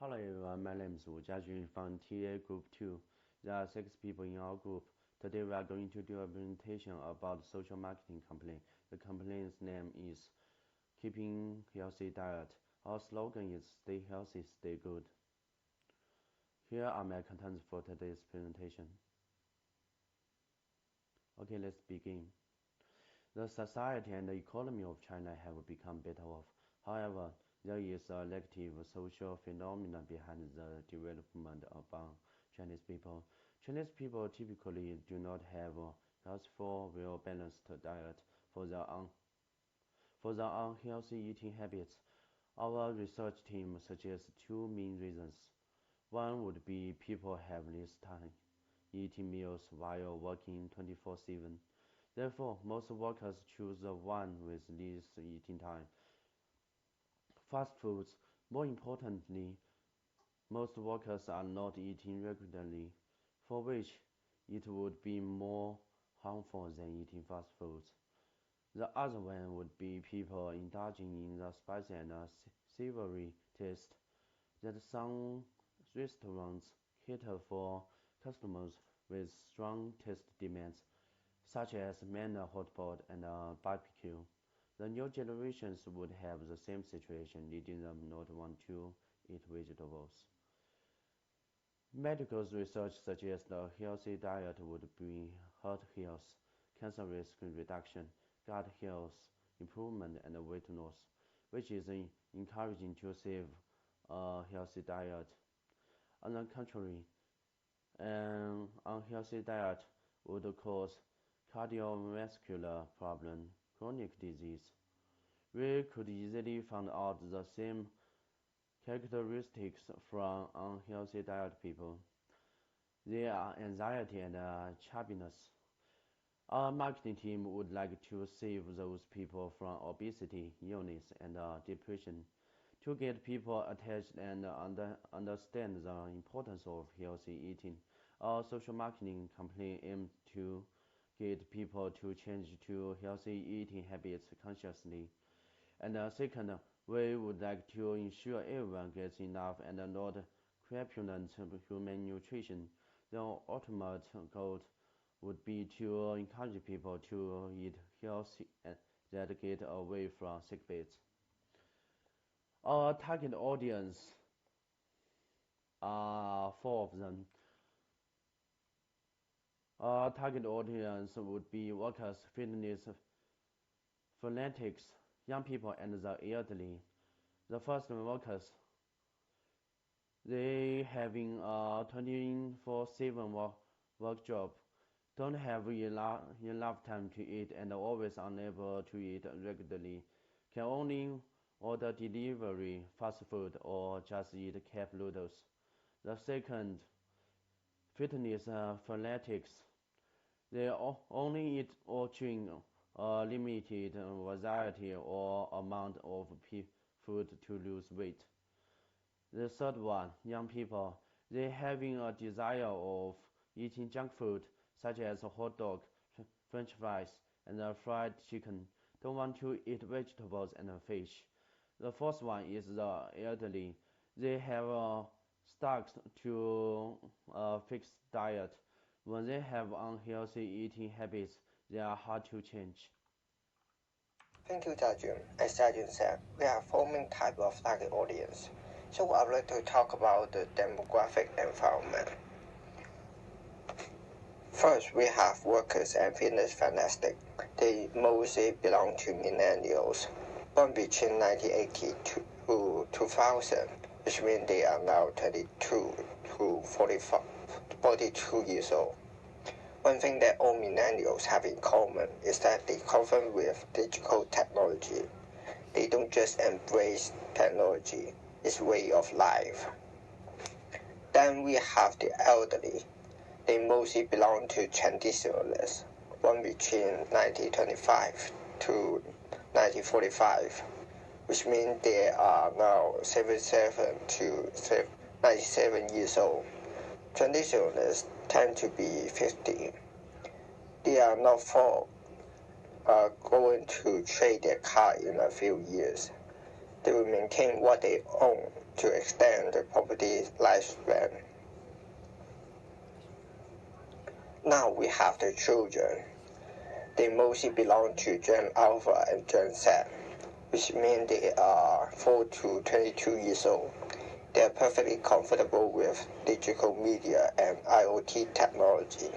Hello everyone, my name is Jiajun from TA Group 2. There are 6 people in our group. Today we are going to do a presentation about social marketing campaign. The campaign's name is Keeping Healthy Diet. Our slogan is Stay Healthy, Stay Good. Here are my contents for today's presentation. Okay, let's begin. The society and the economy of China have become better off. However, there is a negative social phenomenon behind the development among Chinese people. Chinese people typically do not have a healthful, well-balanced diet for their unhealthy eating habits. Our research team suggests 2 main reasons. One would be people have less time eating meals while working 24/7. Therefore, most workers choose the one with least eating time. Fast foods. More importantly, most workers are not eating regularly, for which it would be more harmful than eating fast foods. The other one would be people indulging in the spicy and savory taste that some restaurants cater for customers with strong taste demands, such as manna hot pot and barbecue. The new generations would have the same situation, leading them not want to eat vegetables. Medical research suggests a healthy diet would bring heart health, cancer risk reduction, gut health improvement, and weight loss, which is encouraging to save a healthy diet. On the contrary, an unhealthy diet would cause cardiovascular problem, chronic disease. We could easily find out the same characteristics from unhealthy diet people. They are anxiety and chubbiness. Our marketing team would like to save those people from obesity, illness, and depression. To get people attached and understand the importance of healthy eating, our social marketing campaign aims to get people to change to healthy eating habits consciously. And second, we would like to ensure everyone gets enough and not crapulent human nutrition. The ultimate goal would be to encourage people to eat healthy and that get away from sick beds. Our target audience are 4 of them. Our target audience would be workers, fitness fanatics, young people, and the elderly. The first workers, they having a 24/7 work job, don't have enough time to eat and always unable to eat regularly, can only order delivery, fast food, or just eat cup noodles. The second, fitness fanatics, they only eat or drink a limited variety or amount of food to lose weight. The third one, young people, they having a desire of eating junk food such as hot dog, french fries, and fried chicken, don't want to eat vegetables and fish. The fourth one is the elderly. They have stuck to a fixed diet. When they have unhealthy eating habits, they are hard to change. Thank you, Jiajun. As Jiajun said, we have 4 main types of target audience. So I would like to talk about the demographic environment. First, we have workers and fitness fanatics. They mostly belong to millennials, born between 1980 to 2000, which means they are now 22 to 42 years old. One thing that all millennials have in common is that they come with digital technology. They don't just embrace technology, it's way of life. Then we have the elderly. They mostly belong to traditionalists, born between 1925 to 1945, which means they are now 77 to 97 years old. Traditionalists tend to be 50. They are not going to trade their car in a few years. They will maintain what they own to extend the property lifespan. Now we have the children. They mostly belong to Gen Alpha and Gen Z, which means they are 4 to 22 years old. They are perfectly comfortable with digital media and IoT technology.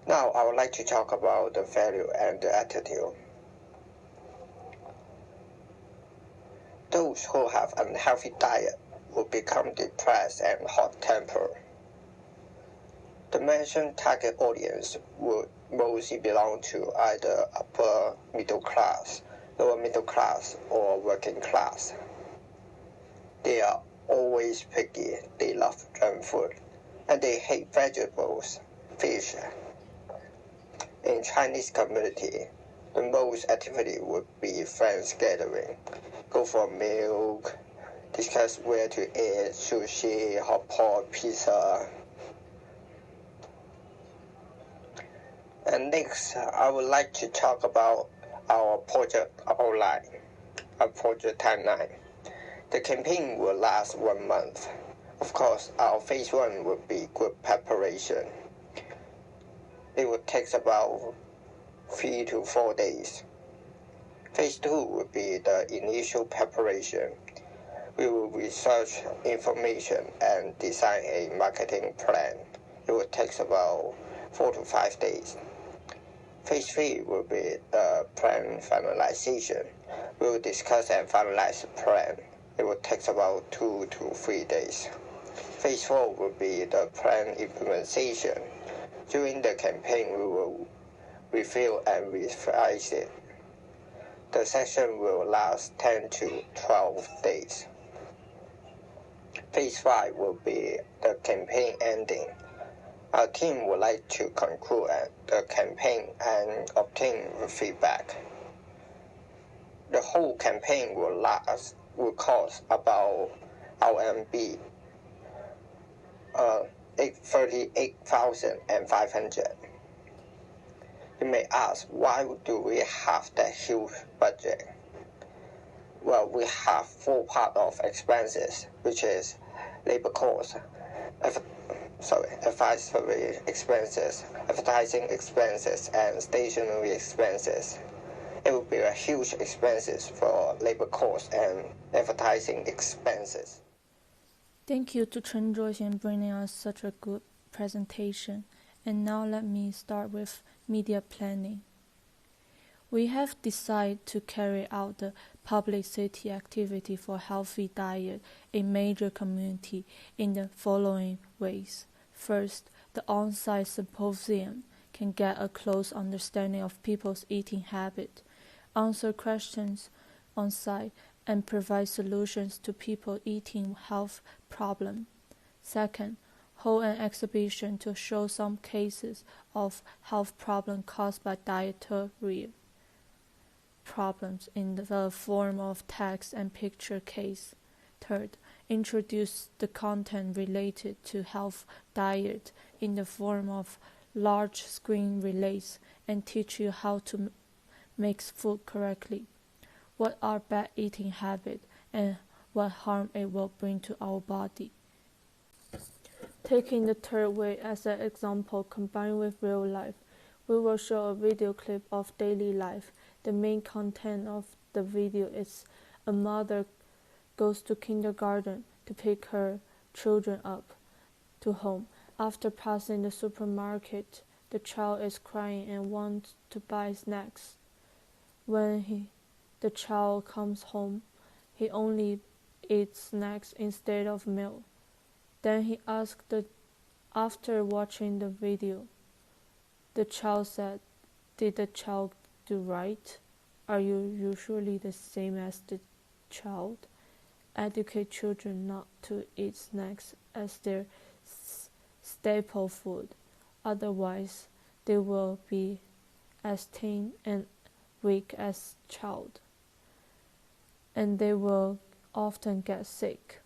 Now I would like to talk about the value and the attitude. Those who have unhealthy diet will become depressed and hot-tempered. The mentioned target audience would mostly belong to either upper middle class, lower middle class, or working class. They are always picky, they love junk food, and they hate vegetables, fish. In Chinese community, the most activity would be friends gathering, go for a meal, discuss where to eat, sushi, hot pot, pizza. And next, I would like to talk about our project outline, our project timeline. The campaign will last 1 month. Of course, our phase 1 will be group preparation. It will take about 3 to 4 days. Phase 2 will be the initial preparation. We will research information and design a marketing plan. It will take about 4 to 5 days. Phase 3 will be the plan finalization. We will discuss and finalize the plan. It will take about 2 to 3 days. Phase 4 will be the plan implementation. During the campaign, we will review and revise it. The session will last 10 to 12 days. Phase 5 will be the campaign ending. Our team would like to conclude the campaign and obtain feedback. The whole campaign will cost about RMB 38,500. You may ask, why do we have that huge budget? Well, we have 4 parts of expenses, which is labor cost, advisory expenses, advertising expenses, and stationery expenses. It will be a huge expenses for labor costs and advertising expenses. Thank you to Chen for bringing us such a good presentation. And now let me start with media planning. We have decided to carry out the publicity activity for healthy diet in major community in the following ways. First, the on-site symposium can get a close understanding of people's eating habit, answer questions on site, and provide solutions to people eating health problem. Second, hold an exhibition to show some cases of health problem caused by dietary problems in the form of text and picture case. Third, introduce the content related to health diet in the form of large screen relays and teach you how to mix food correctly, what are bad eating habits, and what harm it will bring to our body. Taking the third way as an example combined with real life, we will show a video clip of daily life. The main content of the video is a mother goes to kindergarten to pick her children up to home. After passing the supermarket, the child is crying and wants to buy snacks. When the child comes home, he only eats snacks instead of milk. Then he asked after watching the video, the child said, "Did the child do right? Are you usually the same as the child? Educate children not to eat snacks as their staple food. Otherwise, they will be as thin and weak as child, and they will often get sick."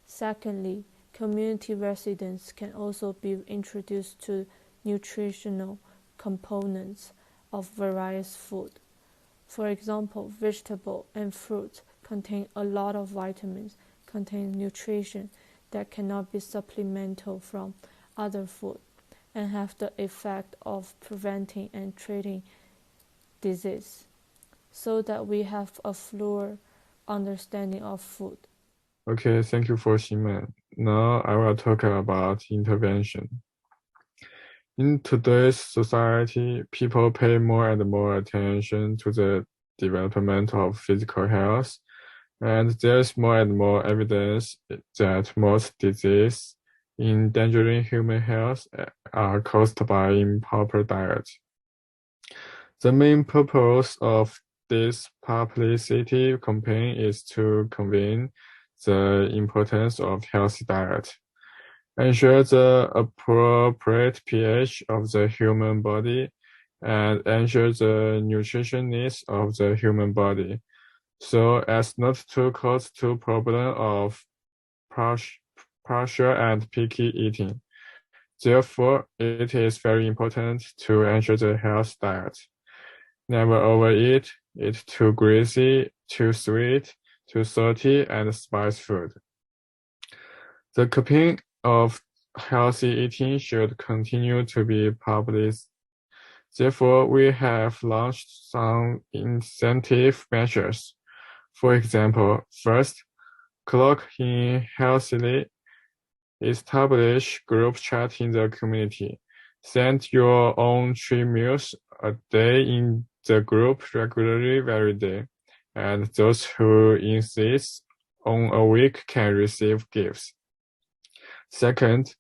Secondly, community residents can also be introduced to nutritional components of various food. For example, vegetable and fruit contain a lot of vitamins, contain nutrition that cannot be supplemental from other food, and have the effect of preventing and treating disease, so that we have a fuller understanding of food. Okay, thank you for Xinman. Now I will talk about intervention. In today's society, people pay more and more attention to the development of physical health, and there's more and more evidence that most diseases endangering human health are caused by improper diet. The main purpose of this publicity campaign is to convey the importance of healthy diet, ensure the appropriate pH of the human body, and ensure the nutrition needs of the human body, so as not to cause the problem of partial and picky eating. Therefore, it is very important to ensure the healthy diet. Never overeat, eat too greasy, too sweet, too salty, and spicy food. The campaign of healthy eating should continue to be published. Therefore, we have launched some incentive measures. For example, first, clock in healthily, establish group chat in the community, send your own 3 meals a day in the group regularly every day, and those who insist on a week can receive gifts. Second,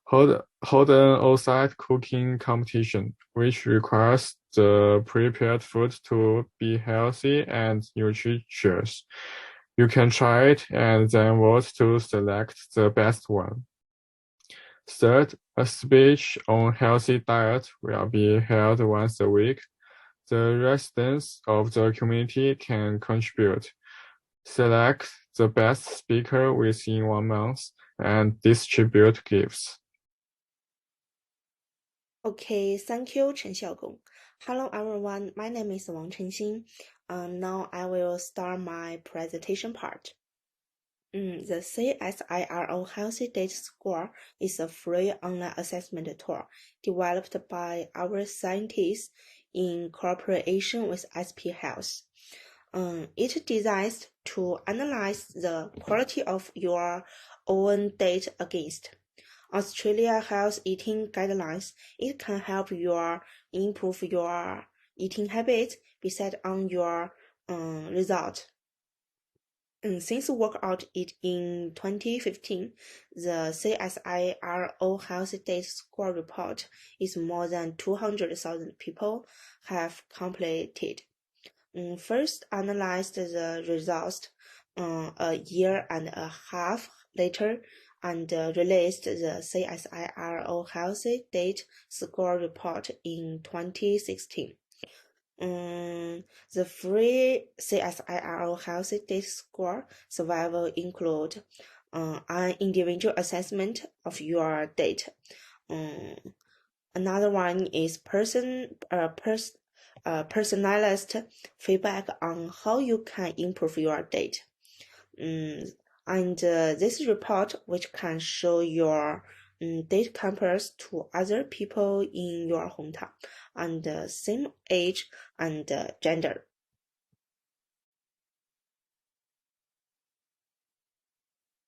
hold an outside cooking competition, which requires the prepared food to be healthy and nutritious. You can try it and then vote to select the best one. Third, a speech on healthy diet will be held once a week. The residents of the community can contribute, select the best speaker within 1 month, and distribute gifts. Okay, thank you, Chen Xiaogong. Hello everyone, my name is Wang Chenxin. Now I will start my presentation part. The CSIRO Healthy Date Score is a free online assessment tool developed by our scientists in cooperation with SP Health. It designed to analyze the quality of your own date against Australia Health Eating Guidelines. It can help you improve your eating habits based on your result. Since workout it in 2015, the CSIRO Healthy Date Score report is more than 200,000 people have completed. First analyzed the results a year and a half later, and released the CSIRO Healthy Date Score report in 2016. The free CSIRO Healthy Date Score survival include an individual assessment of your date. Another one is personalized feedback on how you can improve your date. And this report, which can show your date compares to other people in your hometown and same age and gender.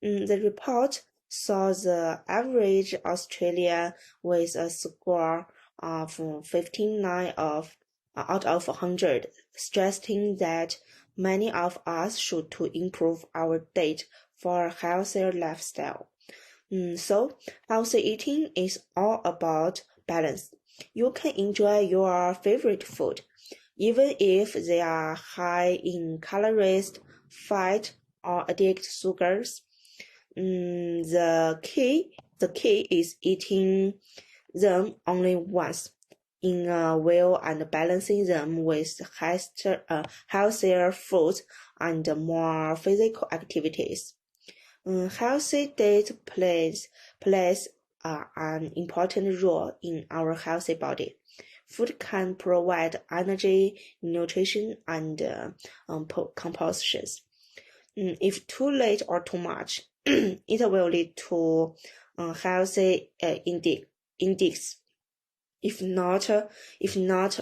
The report saw the average Australian with a score of 59 out of 100, stressing that many of us should to improve our date for a healthier lifestyle. So, healthy eating is all about balance. You can enjoy your favorite food, even if they are high in calories, fat, or added sugars. The key is eating them only once in a well and balancing them with healthier foods and more physical activities. Healthy diet plays an important role in our healthy body. Food can provide energy, nutrition, and compositions. If too late or too much, it will lead to healthy index. If not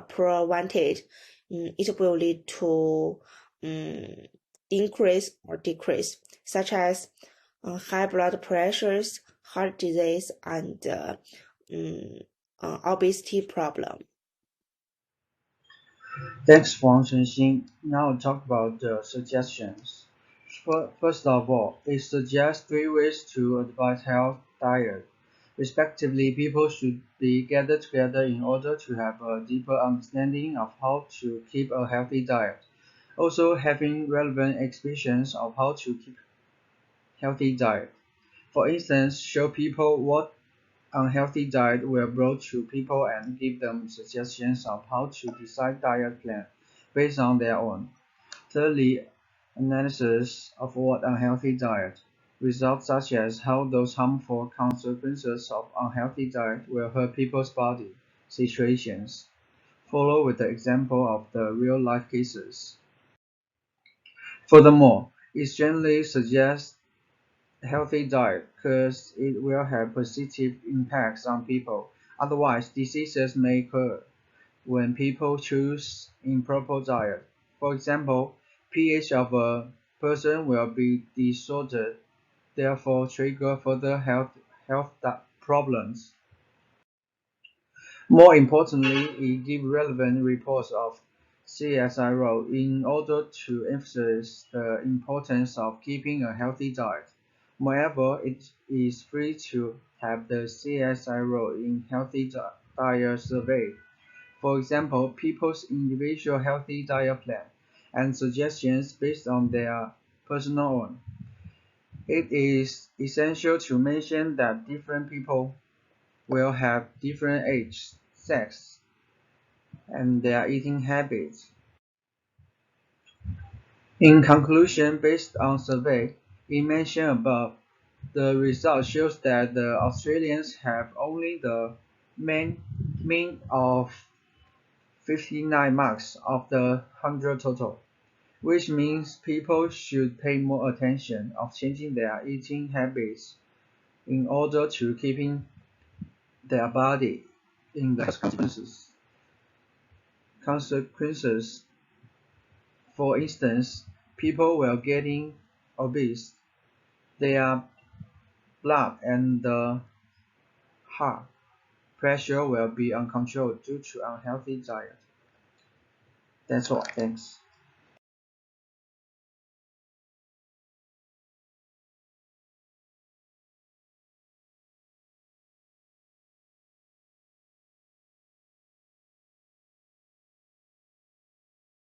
prevented, it will lead to increase or decrease, such as high blood pressures, heart disease, and obesity problem. Thanks, Wang Chenxin. Now I'll talk about the suggestions. First of all, it suggests 3 ways to advise health diet. Respectively, people should be gathered together in order to have a deeper understanding of how to keep a healthy diet. Also, having relevant exhibitions of how to keep healthy diet. For instance, show people what unhealthy diet were brought to people and give them suggestions of how to decide diet plan based on their own. Thirdly, analysis of what unhealthy diet, results such as how those harmful consequences of unhealthy diet will hurt people's body, situations. Follow with the example of the real-life cases. Furthermore, it generally suggests healthy diet because it will have positive impacts on people. Otherwise, diseases may occur when people choose improper diet. For example, pH of a person will be disordered, therefore trigger further health problems. More importantly, it gives relevant reports of CSIRO in order to emphasize the importance of keeping a healthy diet. Moreover, it is free to have the CSIRO in healthy diet survey. For example, people's individual healthy diet plan and suggestions based on their personal own. It is essential to mention that different people will have different age, sex, and their eating habits. In conclusion, based on survey we mentioned above, the result shows that the Australians have only the mean of 59 marks of the 100 total, which means people should pay more attention of changing their eating habits in order to keeping their body in the consequences. For instance, people were getting obese. Their blood and the heart pressure will be uncontrolled due to unhealthy diet. That's all. Thanks.